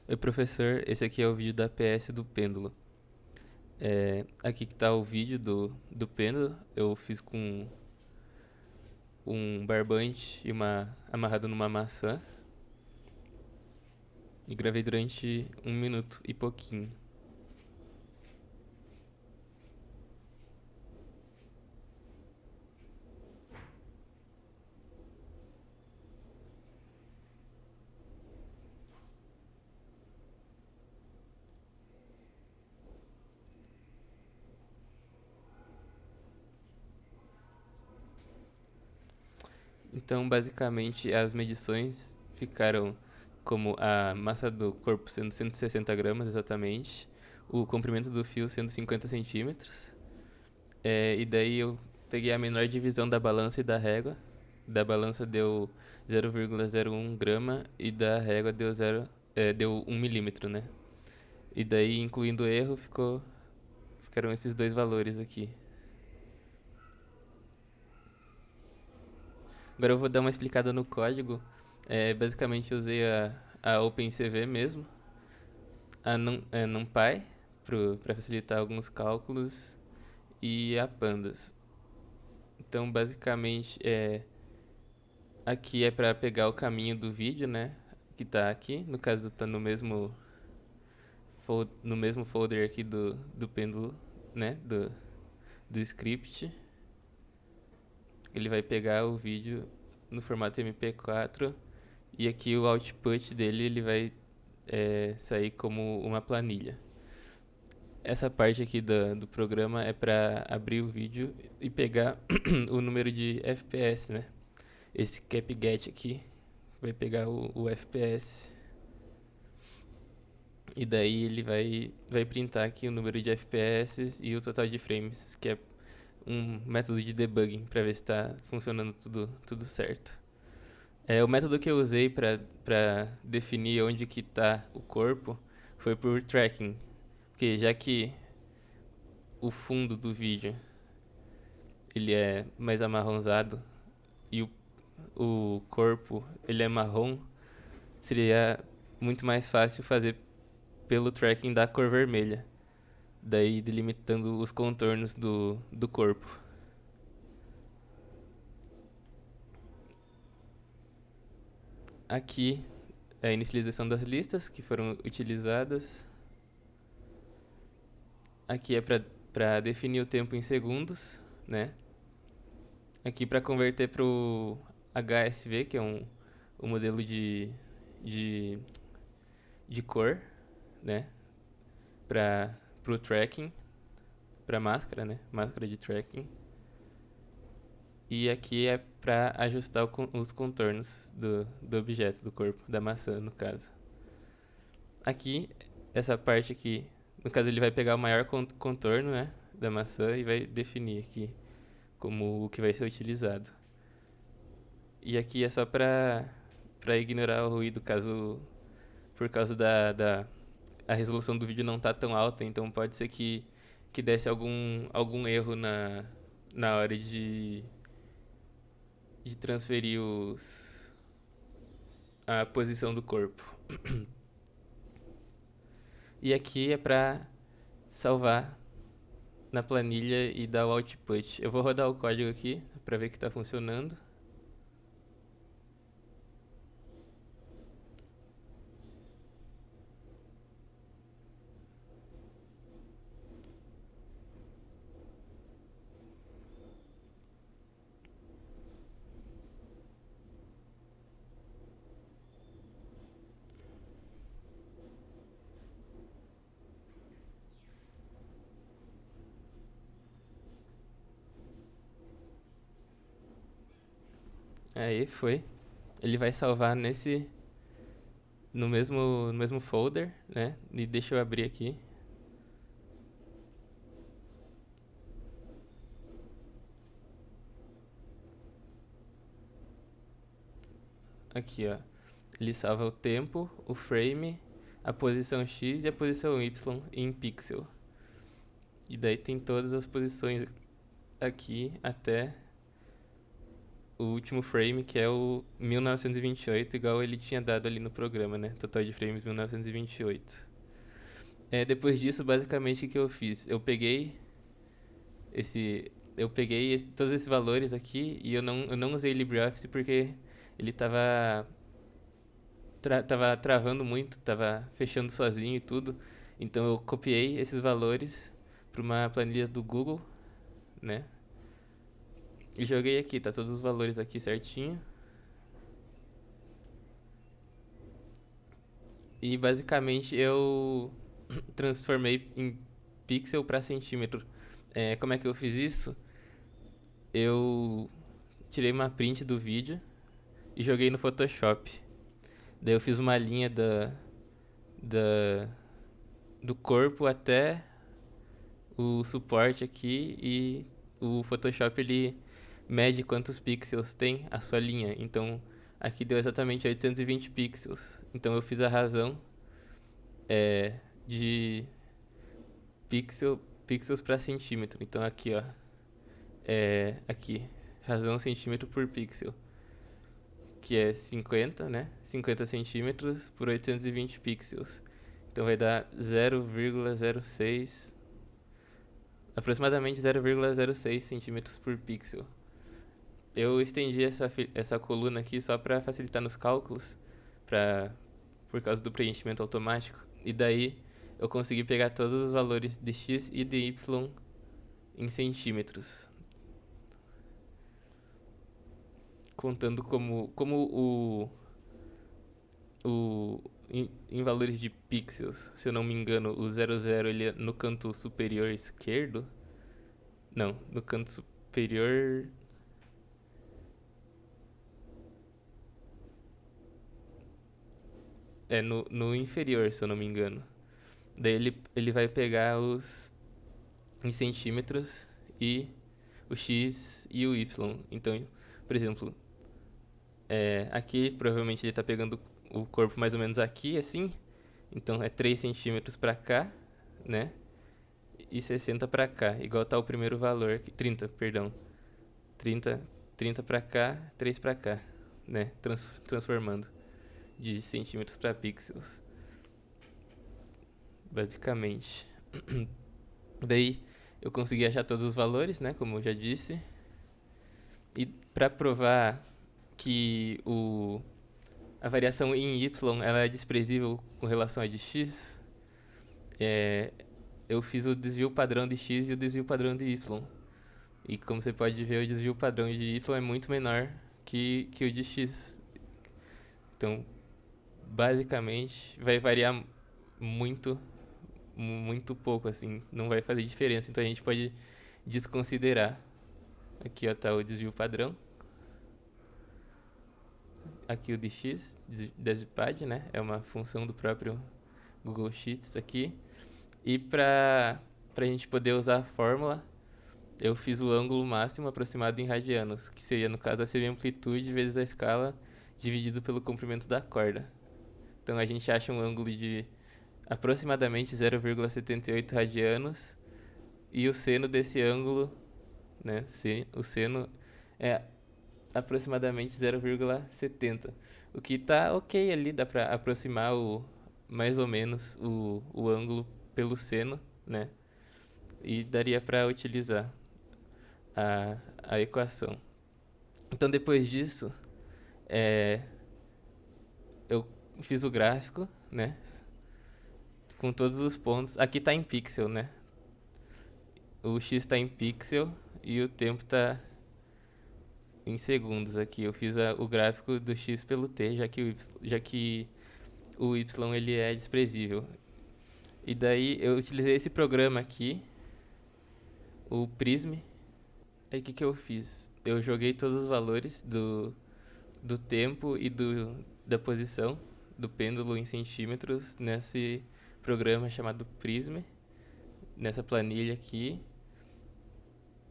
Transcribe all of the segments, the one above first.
Oi, professor. Esse aqui é o vídeo da PS do pêndulo. Aqui que tá o vídeo do pêndulo. Eu fiz com um barbante e amarrado numa maçã. E gravei durante 1 minuto e pouquinho. Então, basicamente, as medições ficaram como a massa do corpo sendo 160 gramas exatamente, o comprimento do fio sendo 50 centímetros. E daí eu peguei a menor divisão da balança e da régua. Da balança deu 0,01 grama e da régua deu 1 milímetro, né? E daí, incluindo o erro, ficaram esses dois valores aqui. Agora eu vou dar uma explicada no código. Basicamente, eu usei a OpenCV mesmo, a NumPy, para facilitar alguns cálculos, e a Pandas. Então, basicamente, aqui é para pegar o caminho do vídeo, né? Que tá aqui. No caso, tá no mesmo folder aqui do pêndulo, né? Do script. Ele vai pegar o vídeo no formato MP4 e aqui o output dele ele vai sair como uma planilha. Essa parte aqui do programa é para abrir o vídeo e pegar o número de FPS, né? Esse capget aqui vai pegar o FPS e daí ele vai printar aqui o número de FPS e o total de frames, que é um método de debugging para ver se está funcionando tudo certo. O método que eu usei para definir onde que está o corpo foi por tracking, porque já que o fundo do vídeo ele é mais amarronzado e o corpo ele é marrom, seria muito mais fácil fazer pelo tracking da cor vermelha, daí delimitando os contornos do corpo. Aqui é a inicialização das listas que foram utilizadas. Aqui é para definir o tempo em segundos, né? Aqui para converter para o HSV, que é um modelo de, de cor, né? Para o tracking, para máscara, né? Máscara de tracking. E aqui é para ajustar os contornos do objeto, do corpo, da maçã, no caso. Aqui, essa parte aqui, no caso ele vai pegar o maior contorno, né, da maçã e vai definir aqui como o que vai ser utilizado. E aqui é só para ignorar o ruído caso por causa da a resolução do vídeo não tá tão alta, então pode ser que desse algum erro na hora de transferir a posição do corpo. E aqui é para salvar na planilha e dar o output. Eu vou rodar o código aqui para ver que está funcionando. Aí foi. Ele vai salvar no mesmo folder, né? E deixa eu abrir aqui. Aqui, ó. Ele salva o tempo, o frame, a posição X e a posição Y em pixel. E daí tem todas as posições aqui o último frame, que é o 1928, igual ele tinha dado ali no programa, né? Total de frames 1928. Depois disso, basicamente, o que eu fiz? Eu peguei todos esses valores aqui e eu não usei LibreOffice porque ele tava travando muito, tava fechando sozinho e tudo. Então eu copiei esses valores para uma planilha do Google, né? E joguei aqui, tá todos os valores aqui certinho. E basicamente eu transformei em pixel para centímetro. Como é que eu fiz isso? Eu tirei uma print do vídeo e joguei no Photoshop. Daí eu fiz uma linha da, do corpo até o suporte aqui e o Photoshop ele mede quantos pixels tem a sua linha. Então aqui deu exatamente 820 pixels. Então eu fiz a razão de pixels para centímetro. Então aqui, ó, aqui, razão centímetro por pixel, que é 50, né? 50 centímetros por 820 pixels. Então vai dar 0,06, aproximadamente 0,06 centímetros por pixel. Eu estendi essa coluna aqui só para facilitar nos cálculos, por causa do preenchimento automático. E daí eu consegui pegar todos os valores de x e de y em centímetros, contando em valores de pixels. Se eu não me engano, o 00 ele é no canto superior esquerdo. Não, no canto superior. No inferior, se eu não me engano. Daí ele vai pegar os em centímetros e o x e o y. Então, por exemplo, aqui provavelmente ele está pegando o corpo mais ou menos aqui, assim. Então é 3 centímetros para cá, né? E 60 para cá, igual tá o primeiro valor, 30, perdão. 30, 30 para cá, 3 para cá, né? Transformando de centímetros para pixels, basicamente. Daí eu consegui achar todos os valores, né? Como eu já disse. E para provar que a variação em y ela é desprezível com relação a de x, eu fiz o desvio padrão de x e o desvio padrão de y. E como você pode ver, o desvio padrão de y é muito menor que o de x. Então, basicamente, vai variar muito, muito pouco, assim. Não vai fazer diferença. Então, a gente pode desconsiderar. Aqui, ó, tá o desvio padrão. Aqui o de x, desvipad, né? É uma função do próprio Google Sheets aqui. E para a gente poder usar a fórmula, eu fiz o ângulo máximo aproximado em radianos, que seria, no caso, a semi-amplitude vezes a escala dividido pelo comprimento da corda. Então a gente acha um ângulo de aproximadamente 0,78 radianos e o seno desse ângulo, né, o seno é aproximadamente 0,70. O que tá ok ali, dá para aproximar mais ou menos o ângulo pelo seno, né? E daria para utilizar a equação. Então depois disso, eu fiz o gráfico, né? Com todos os pontos. Aqui está em pixel, né? O x está em pixel e o tempo está em segundos aqui. Eu fiz o gráfico do x pelo t, já que o y ele é desprezível. E daí eu utilizei esse programa aqui, o Prism. Aí o que eu fiz? Eu joguei todos os valores do tempo e da posição do pêndulo em centímetros nesse programa chamado Prism, nessa planilha aqui.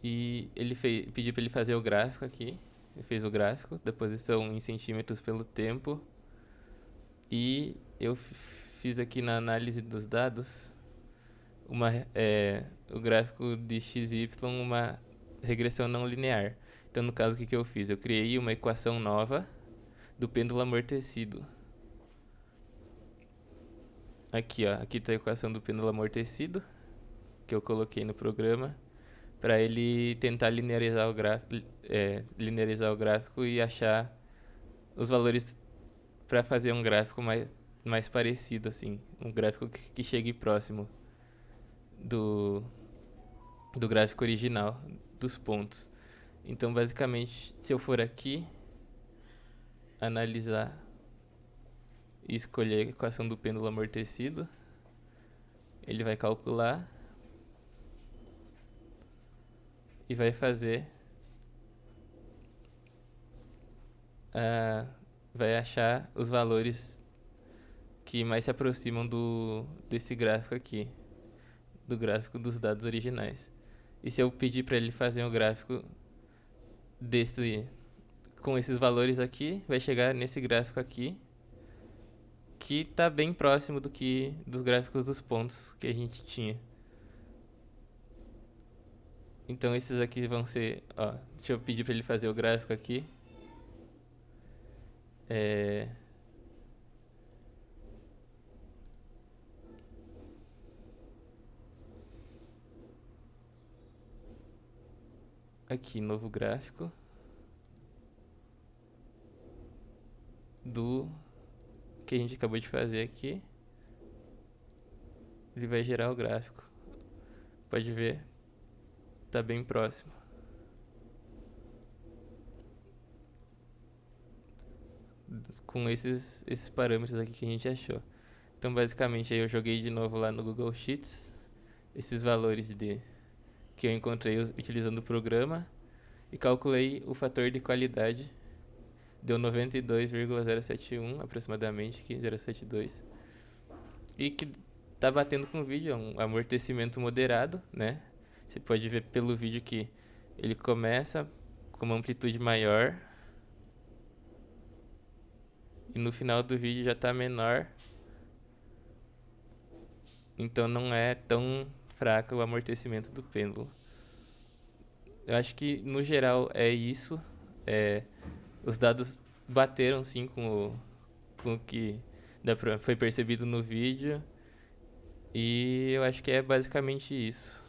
E ele pediu para ele fazer o gráfico aqui. Ele fez o gráfico da posição em centímetros pelo tempo. E eu fiz aqui na análise dos dados o gráfico de x e y, uma regressão não linear. Então, no caso, o que eu fiz? Eu criei uma equação nova do pêndulo amortecido. Aqui, ó. Aqui está a equação do pêndulo amortecido, que eu coloquei no programa, para ele tentar linearizar linearizar o gráfico e achar os valores para fazer um gráfico mais parecido, assim. Um gráfico que chegue próximo do, do gráfico original, dos pontos. Então, basicamente, se eu for aqui, analisar e escolher a equação do pêndulo amortecido, ele vai calcular e vai fazer vai achar os valores que mais se aproximam desse gráfico aqui, do gráfico dos dados originais. E se eu pedir para ele fazer um gráfico com esses valores aqui, vai chegar nesse gráfico aqui, que está bem próximo dos gráficos dos pontos que a gente tinha. Então esses aqui vão ser, ó, deixa eu pedir para ele fazer o gráfico aqui. Aqui, novo gráfico do que a gente acabou de fazer aqui. Ele vai gerar o gráfico. Pode ver, tá bem próximo. Com esses parâmetros aqui que a gente achou. Então, basicamente, aí eu joguei de novo lá no Google Sheets esses valores que eu encontrei utilizando o programa e calculei o fator de qualidade. Deu 92,071 aproximadamente, aqui, 0,72. E que tá batendo com o vídeo, é um amortecimento moderado, né? Você pode ver pelo vídeo que ele começa com uma amplitude maior e no final do vídeo já tá menor. Então não é tão fraco o amortecimento do pêndulo. Eu acho que no geral é isso. Os dados bateram sim com o que foi percebido no vídeo. E eu acho que é basicamente isso.